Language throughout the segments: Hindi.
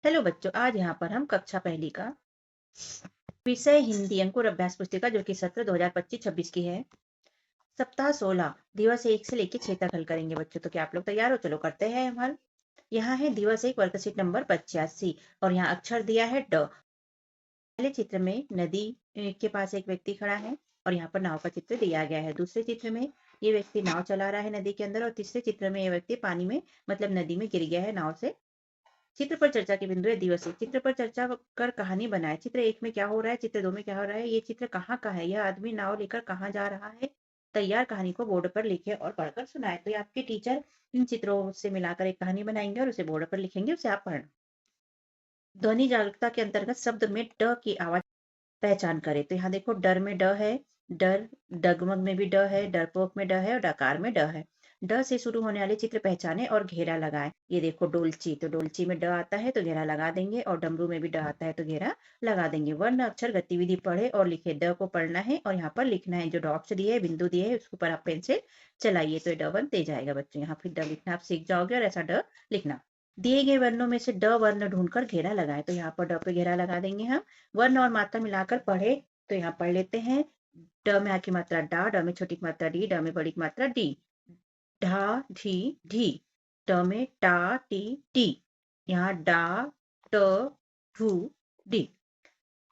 हेलो बच्चों, आज यहाँ पर हम कक्षा पहली का विषय हिंदी अंकुर अभ्यास पुस्तिका जो कि सत्र 2025-26 की है, सप्ताह 16 दिवस 1 से लेकर 6 तक हल करेंगे बच्चों। तो क्या आप लोग तैयार हो? चलो करते हैं हम हल। यहाँ है दिवस 1 वर्कशीट नंबर 85 और यहाँ अक्षर दिया है ड। पहले चित्र में नदी के पास एक व्यक्ति खड़ा है और यहाँ पर नाव का चित्र दिया गया है। दूसरे चित्र में ये व्यक्ति नाव चला रहा है नदी के अंदर और तीसरे चित्र में ये व्यक्ति पानी में मतलब नदी में गिर गया है नाव से। चित्र पर चर्चा के बिंदु है दिवस 1। चित्र पर चर्चा कर कहानी बनाए। चित्र 1 में क्या हो रहा है, चित्र 2 में क्या हो रहा है, ये चित्र कहाँ का है, यह आदमी नाव लेकर कहाँ जा रहा है। तैयार कहानी को बोर्ड पर लिखे और पढ़कर सुनाए। तो ये आपके टीचर इन चित्रों से मिलाकर एक कहानी बनाएंगे और उसे बोर्ड पर लिखेंगे, उसे आप पढ़ना। ध्वनि जागरूकता के अंतर्गत शब्द में ड की आवाज पहचान करें। तो यहाँ देखो डर में ड है, डर, डगमग में भी ड है, डरपोक में ड है और डकार में ड है। ड से शुरू होने वाले चित्र पहचाने और घेरा लगाएं। ये देखो डोलची, तो डोलची में ड आता है तो घेरा लगा देंगे और डमरू में भी ड आता है तो घेरा लगा देंगे। वर्ण अक्षर गतिविधि पढ़े और लिखे। ड को पढ़ना है और यहाँ पर लिखना है। जो डॉट्स दिए है, बिंदु दिए है, उसके ऊपर आप पेंसिल चलाइए तो ड बनते जाएगा बच्चों। यहाँ फिर ड लिखना आप सीख जाओगे और ऐसा ड लिखना। दिए गए वर्णों में से ड वर्ण ढूंढकर घेरा लगाएं। तो यहाँ पर ड पे घेरा लगा देंगे हम। वर्ण और मात्रा मिलाकर पढ़े। तो यहाँ पढ़ लेते हैं। ड में आ की मात्रा डा, ड में छोटी की मात्रा डी, ड में बड़ी की मात्रा डी। ढा ढी ढी। ट में टा टी टी। यहाँ डा ट ढू डी।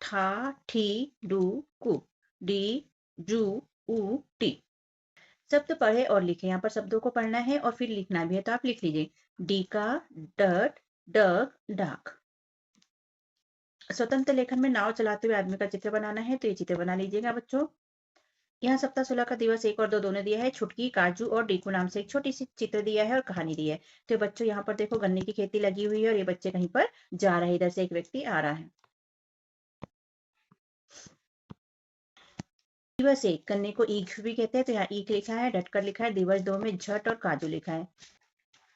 ठा ठी डू कु। डी जू ऊ टी। शब्द पढ़े और लिखे। यहाँ पर शब्दों को पढ़ना है और फिर लिखना भी है तो आप लिख लीजिए। डीका, डट, डग, डाक। स्वतंत्र लेखन में नाव चलाते हुए आदमी का चित्र बनाना है तो ये चित्र बना लीजिएगा बच्चों। यहाँ सप्ताह 16 का दिवस 1 और 2 दोनों दिया है। छुटकी, काजू और डीकू नाम से एक छोटी सी चित्र दिया है और कहानी दी है। तो बच्चों यहाँ पर देखो गन्ने की खेती लगी हुई है और ये बच्चे कहीं पर जा रहे हैं। इधर से एक व्यक्ति आ रहा है। दिवस 1 गन्ने को ईख भी कहते हैं तो यहाँ ईख लिखा है, डटकर लिखा है। दिवस 2 में झट और काजू लिखा है।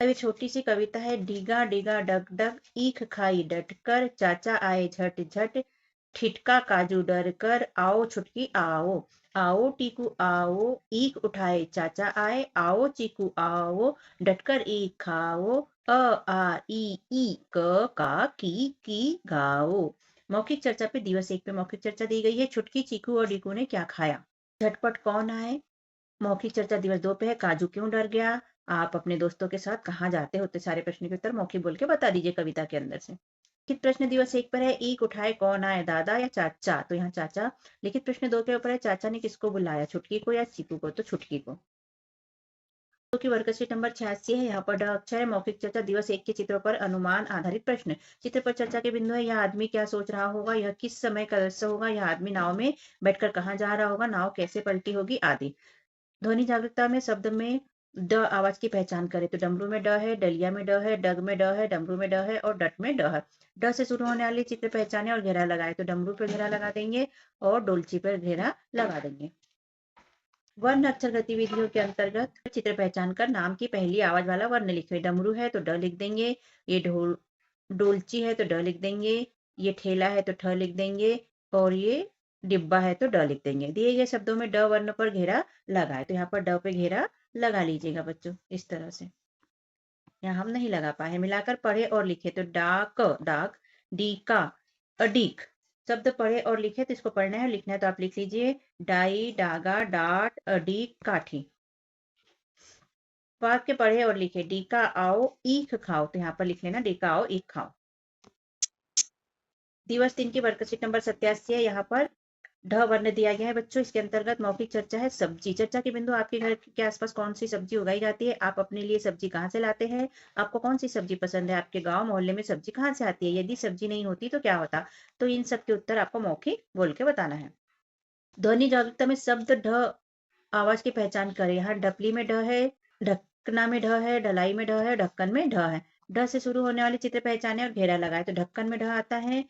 अभी छोटी सी कविता है। डिगा डिगा डग डग ईख खाई डटकर, चाचा आए झट झट, ठिठका काजू डर कर, आओ छुटकी आओ, आओ टीकू आओ, ईख उठाए चाचा आए, आओ चीकू आओ, डटकर ईख खाओ, अ आ ई क का की गाओ। मौखिक चर्चा पे दिवस 1 पे मौखिक चर्चा दी गई है। छुटकी, चीकू और डीकू ने क्या खाया। झटपट कौन आए। मौखिक चर्चा दिवस 2 पे है। काजू क्यों डर गया। आप अपने दोस्तों के साथ कहाँ जाते हो। सारे प्रश्न के उत्तर मौखिक बोल के बता दीजिए कविता के अंदर से। लिखित प्रश्न दिवस 1 पर है। ईख उठाए कौन आए, दादा या चाचा। तो यहाँ चाचा। लिखित प्रश्न 2 के ऊपर है। चाचा ने किसको बुलाया, छुटकी को या चीकू को। तो छुटकी को। तो की वर्कशीट नंबर 86 है। यहाँ पर ड अक्षर है। मौखिक चर्चा दिवस 1 के चित्रों पर अनुमान आधारित प्रश्न। चित्र पर चर्चा के बिंदु है। यह आदमी क्या सोच रहा होगा, यह किस समय का दृश्य होगा, यह आदमी नाव में बैठकर कहाँ जा रहा होगा, नाव कैसे पलटी होगी आदि। ध्वनि जागरूकता में शब्द में ड आवाज की पहचान करें। तो डमरू में ड है, डलिया में ड है, डग में ड है, डमरू में ड है और डट में ड है। ड से शुरू होने वाले चित्र पहचाने और घेरा लगाए। तो डमरू पर घेरा लगा देंगे और डोलची पर घेरा लगा देंगे। वर्ण अक्षर गतिविधियों के अंतर्गत चित्र पहचान कर नाम की पहली आवाज वाला वर्ण लिखे। डमरू है तो ड लिख देंगे। ये डोलची है तो ड लिख देंगे। ये ठेला है तो ठ लिख देंगे और ये डिब्बा है तो ड लिख देंगे। दिए गए शब्दों में ड वर्ण पर घेरा लगाए। तो यहाँ पर ड पे घेरा लगा लीजिएगा बच्चों इस तरह से। यहाँ हम नहीं लगा पाए। मिलाकर पढ़े और लिखे। तो डाक डाक, डीका अडीक। शब्द पढ़े और लिखे तो इसको पढ़ना है और लिखना है तो आप लिख लीजिए। डाई, डागा, डाट, अडीक, काठी। वाक्य पढ़े और लिखे। डीका आओ ईख खाओ। तो यहाँ पर लिख लेना डीका आओ ईख खाओ। दिवस 3 की वर्कशीट नंबर 87 है। यहाँ पर ढ वर्ण दिया गया है बच्चों। इसके अंतर्गत मौखिक चर्चा है। सब्जी। चर्चा के बिंदु आपके घर के आसपास कौन सी सब्जी उगाई जाती है, आप अपने लिए सब्जी कहाँ से लाते हैं, आपको कौन सी सब्जी पसंद है, आपके गांव मोहल्ले में सब्जी कहाँ से आती है, यदि सब्जी नहीं होती तो क्या होता। तो इन सब के उत्तर आपको मौखिक बोल के बताना है। ध्वनि जागरूकता में शब्द ढ आवाज की पहचान करें। यहाँ ढपली में ढ है, ढकना में ढ है, ढलाई में ढ है, ढक्कन में ढ है। ढ से शुरू होने वाले चित्र पहचाने और घेरा लगाए। तो ढक्कन में ढ आता है,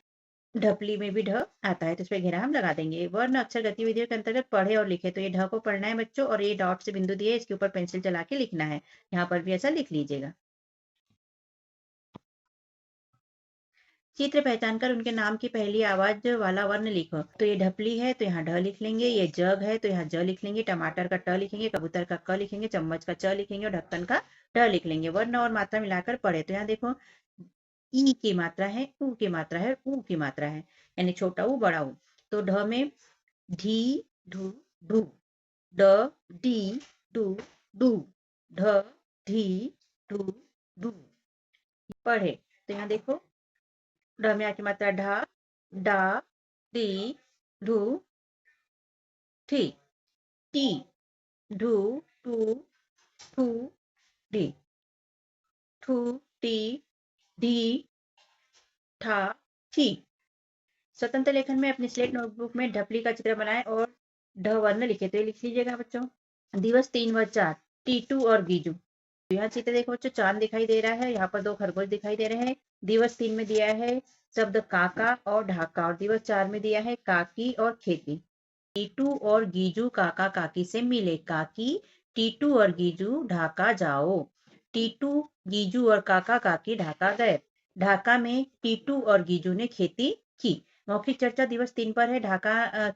ढपली में भी ढ आता है तो इस पे घेरा हम लगा देंगे। वर्ण अक्षर गतिविधियों के अंतर्गत पढ़े और लिखे। तो ये ढ को पढ़ना है बच्चों और ये डॉट से बिंदु दिए इसके ऊपर पेंसिल चला के लिखना है। यहाँ पर भी ऐसा लिख लीजिएगा। चित्र पहचान कर उनके नाम की पहली आवाज वाला वर्ण लिखो। तो ये ढपली है तो यहाँ ढ लिख लेंगे। ये जग है तो यहाँ ज लिख लेंगे। टमाटर का ट लिखेंगे, कबूतर का क लिखेंगे, चम्मच का च लिखेंगे और ढक्कन का ढ लिख लेंगे। वर्ण और मात्रा मिलाकर पढ़े। तो यहाँ देखो ई की मात्रा है, ऊ की मात्रा है, ऊ की मात्रा है, यानी छोटा ऊ बड़ा ऊ। तो ढ में ढी ढू ढू, ड डी डू डू, ढ ढी ढू डू। पढ़े तो यहाँ देखो ढ में आ की मात्रा ढा, डा, डी, ढू, ठी, टी, ढू, टू, ठू, डी, ठू, टी, ढी, ठा, ठी। स्वतंत्र लेखन में अपनी स्लेट नोटबुक में ढपली का चित्र बनाएं और ढ वर्ण लिखे। तो ये लिख लीजिएगा बच्चों। दिवस 3 व 4 टीटू और गीजू। तो यहाँ चित्र देखो बच्चों, चांद दिखाई दे रहा है, यहाँ पर 2 खरगोश दिखाई दे रहे हैं। दिवस 3 में दिया है शब्द काका और ढाका, और दिवस 4 में दिया है काकी और खेती। टीटू और गीजू काका काकी से मिले, काकी टीटू और गीजू ढाका जाओ। टीटू गीजू और काका काकी ढाका गए। ढाका में टीटू और गीजू ने खेती की। मौखिक चर्चा दिवस 3 पर है। ढाका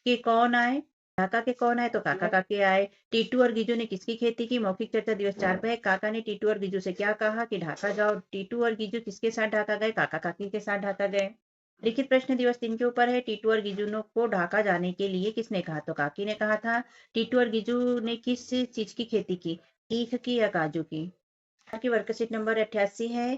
के कौन आए? ढाका के कौन आए? तो काका काकी आए। टीटू और गीजू ने किसकी खेती की? मौखिक चर्चा दिवस 4 पर है। काका ने टीटू और गीजू से क्या कहा कि ढाका जाओ। टीटू और गीजू किसके साथ ढाका गए? काका काकी के साथ ढाका गए। लिखित प्रश्न दिवस 3 के ऊपर है। टीटू और गीजू को ढाका जाने के लिए किसने कहा? तो काकी ने कहा था। टीटू और गीजू ने किस चीज की खेती की? ईख की या काजू की? यहाँ की वर्कशीट नंबर 88 है।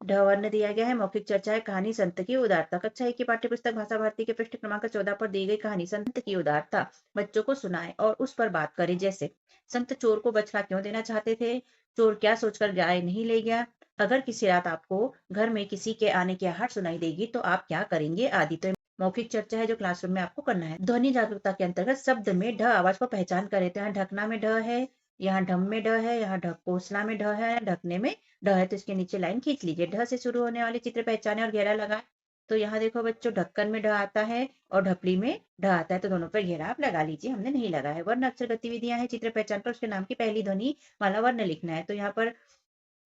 ढ वर्ण दिया गया है। मौखिक चर्चा है कहानी संत की उदारता। कक्षा 1 की पाठ्य पुस्तक भाषा भारती के पृष्ठ क्रमांक 14 पर दी गई कहानी संत की उदारता बच्चों को सुनाएं और उस पर बात करें। जैसे संत चोर को बछड़ा क्यों देना चाहते थे? चोर क्या सोचकर गाय नहीं ले गया? अगर किसी रात आपको घर में किसी के आने की आहट सुनाई देगी तो आप क्या करेंगे? आदि। तो मौखिक चर्चा है जो क्लासरूम में आपको करना है। ध्वनि जागरूकता के अंतर्गत शब्द में ढ आवाज को पहचान करें। तो यहाँ ढकना में ढ है, यहाँ ढम में ढ है, यहाँ ढकोसला में ढ है, ढकने में ढ है। तो इसके नीचे लाइन खींच लीजिए। ढ से शुरू होने वाले चित्र पहचाने और घेरा लगाए। तो यहाँ देखो बच्चों, ढक्कन में ढ आता है और ढपली में ढ आता है, तो दोनों पर घेरा आप लगा लीजिए। हमने नहीं लगा है। वर्ण अक्षर गतिविधियां हैं। चित्र पहचान पर उसके नाम की पहली ध्वनि वाला वर्ण लिखना है। तो यहाँ पर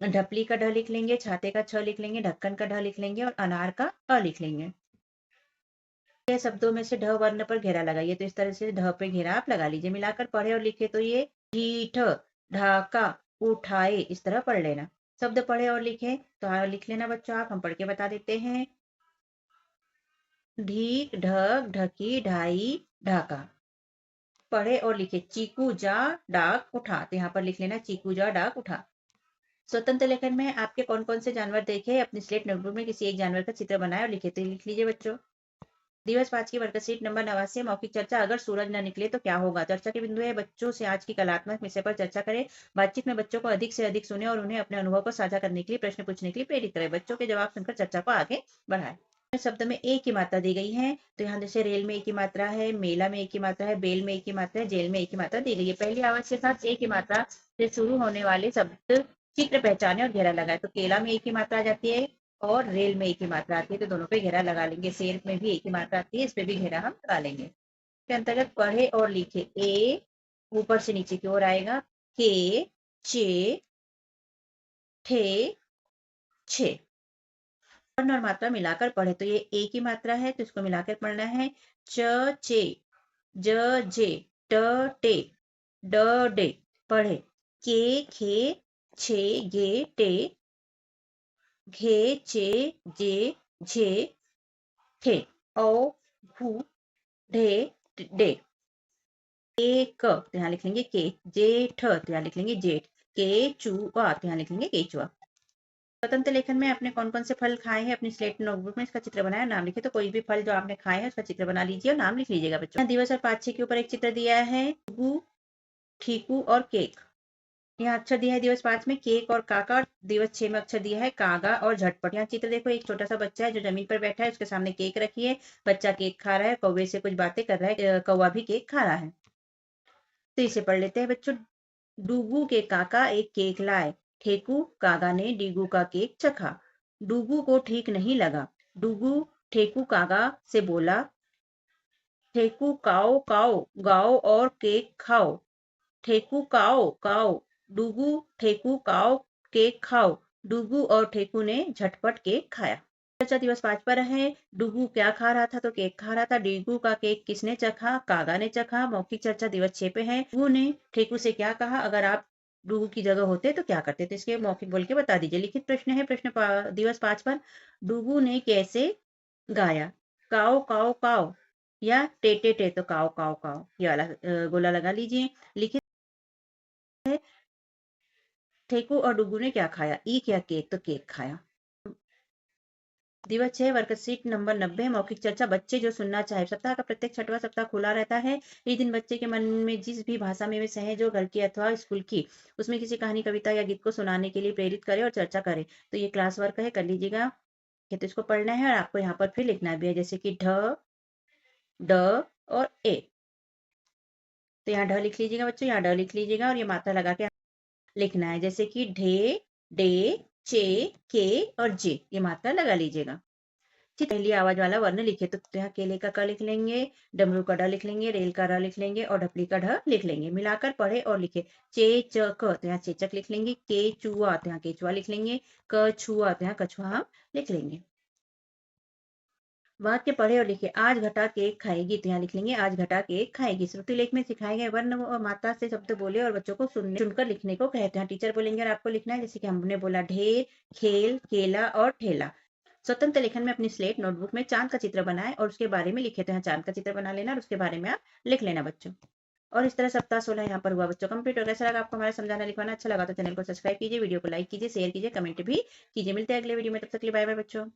ढपली का ढ लिख लेंगे, छाते का छ लिख लेंगे, ढक्कन का ढ लिख लेंगे और अनार का अ लिख लेंगे। ये शब्दों में से ढ वर्ण पर घेरा लगाइए। तो इस तरह से ढ पे घेरा आप लगा लीजिए। मिलाकर पढ़े और लिखे तो ये ढीठ, ढाका, उठाए, इस तरह पढ़ लेना। शब्द पढ़े और लिखे तो लिख लेना बच्चों आप। हम पढ़ के बता देते हैं। ढीक, ढक, ढकी, ढाई, ढाका। पढ़े और लिखे चीकू जा डाक उठा। तो यहाँ पर लिख लेना चीकू जा डाक उठा। स्वतंत्र लेखन में आपके कौन कौन से जानवर देखे? अपनी स्लेट नोटबुक में किसी एक जानवर का चित्र बनाए और लिखे। तो लिख लीजिए बच्चों। दिवस 5 की वर्कशीट नंबर 89 मौखिक चर्चा। अगर सूरज न निकले तो क्या होगा? चर्चा के बिंदु है बच्चों से आज की कलात्मक विषय पर चर्चा करें। बातचीत में बच्चों को अधिक से अधिक सुने और उन्हें अपने अनुभव को साझा करने के लिए प्रश्न पूछने के लिए प्रेरित करें। बच्चों के जवाब सुनकर चर्चा को आगे बढ़ाएं। शब्द में एक की मात्रा दी गई है। तो यहाँ जैसे रेल में एक की मात्रा है, मेला में एक की मात्रा है, बेल में एक की मात्रा है, जेल में एक की मात्रा दी गई है। पहली आवाज के साथ एक की मात्रा से शुरू होने वाले शब्द चित्र पहचाने और घेरा लगाए। तो केला में एक की मात्रा आ जाती है और रेल में एक ही मात्रा आती है, तो दोनों पे घेरा लगा लेंगे। शेर में भी एक ही मात्रा आती है, इस पे भी घेरा हम लगा लेंगे। के अंतर्गत पढ़े और लिखे। ए ऊपर से नीचे की ओर आएगा। के, चे, ठे, छे। वर्ण और मात्रा मिलाकर पढ़े। तो ये ए की मात्रा है तो इसको मिलाकर पढ़ना है। च, चे, ज, जे, ट, टे, ड, डे। पढ़े के, खे, छे, गे, टे, घे, चे, जे, झे, थे, औ, भू, ढे, डे। एक तो यहाँ लिख लेंगे के, जेठ तो यहाँ लिख लेंगे जेठ, केचुआ तो यहाँ लिख लेंगे केचुआ। स्वतंत्र लेखन में आपने कौन कौन से फल खाए हैं? अपनी स्लेट नोटबुक में इसका चित्र बनाया, नाम लिखे। तो कोई भी फल जो आपने खाए हैं उसका चित्र बना लीजिए और नाम लिख लीजिएगा बच्चों। दिवस और 5-6 के ऊपर एक चित्र दिया है, ठीकू और केक। यहाँ अक्षर दिया है दिवस 5 में केक और काका, और दिवस 6 में अक्षर दिया है कागा और झटपट। यहाँ चित्र देखो, एक छोटा सा बच्चा है जो जमीन पर बैठा है, उसके सामने केक रखी है, बच्चा केक खा रहा है, कौवे से कुछ बातें कर रहा है, कौवा भी केक खा रहा है। तो इसे पढ़ लेते हैं बच्चों। डूगू के काका एक केक लाए, ठेकू कागा ने डीगू का केक चखा। डूगू को ठीक नहीं लगा। डूगू ठेकू कागा से बोला, ठेकू काओ काओ गाओ और केक खाओ। ठेकू काओ काओ, डूगू ठेकू काओ केक खाओ। डूगू और ठेकू ने झटपट केक खाया। चर्चा दिवस 5 पर है। डूगू क्या खा रहा था? तो केक खा रहा था। डीगू का केक किसने चखा? कागा ने चखा। मौखिक चर्चा दिवस 6 पे है। डूगू ने ठेकू से क्या कहा? अगर आप डूगू की जगह होते तो क्या करते थे, इसके मौखिक बोल के बता दीजिए। लिखित प्रश्न है प्रश्न दिवस 5 पर, डूगू ने कैसे गाया? काओ काओ काओ या टे टे टे, तो काओ काओ काओ, ये वाला गोला लगा लीजिए। लिखित है ठेकू और डूगू ने क्या खाया? ईख या केक, तो केक खाया। दिवस 6 वर्कशीट नंबर 90 मौखिक चर्चा। बच्चे जो सुनना चाहे। सप्ताह का प्रत्येक छठवां सप्ताह खुला रहता है। इस दिन बच्चे के मन में जिस भी भाषा में वे सहे, जो घर की अथवा स्कूल की, उसमें किसी कहानी कविता या गीत को सुनाने के लिए प्रेरित करे और चर्चा करे। तो ये क्लास वर्क है, कर लीजिएगा। तो इसको पढ़ना है और आपको यहाँ पर फिर लिखना भी है, जैसे कि ढ, ड और ए। तो यहाँ ढ लिख लीजिएगा बच्चों, यहाँ ड लिख लीजिएगा और ये मात्रा लगा के लिखना है, जैसे कि ढे, डे, चे, के और जे, ये मात्रा लगा लीजिएगा। पहली आवाज वाला वर्ण लिखे, तो यहाँ केले का क लिख लेंगे, डमरू का ड लिख लेंगे, रेल का र लिख लेंगे और ढपली का ढ लिख लेंगे। मिलाकर पढ़े और लिखे। चे च क, तो यहाँ चेचक लिख लेंगे। के चुआ, तो यहाँ केचुआ लिख लेंगे। क छुआ, तो यहाँ कछुआ हम लिख लेंगे। वाक्य पढ़े और लिखे। आज घटा केक खाएगी, तो यहाँ लिख लेंगे आज घटा केक खाएगी। श्रुति लेख में सिखाए गए वर्ण और मात्रा से शब्द बोले और बच्चों को सुनकर लिखने को कहते हैं। टीचर बोलेंगे और आपको लिखना है, जैसे कि हमने बोला ढेर, खेल, केला और ठेला। स्वतंत्र लेखन में अपनी स्लेट नोटबुक में चांद का चित्र बनाए और उसके बारे में लिखे। तो यहाँ चांद का चित्र बना लेना और उसके बारे में आप लिख लेना बच्चों। और इस तरह सप्ताह 16 यहाँ पर हुआ बच्चों कंप्लीट हो गया। ऐसा लगा आपको हमारा समझाना लिखवाना अच्छा लगा तो चैनल को सब्सक्राइब कीजिए, वीडियो को लाइक कीजिए, शेयर कीजिए, कमेंट भी कीजिए। मिलते हैं अगले वीडियो में, तब तक के लिए बाय बाय बच्चों।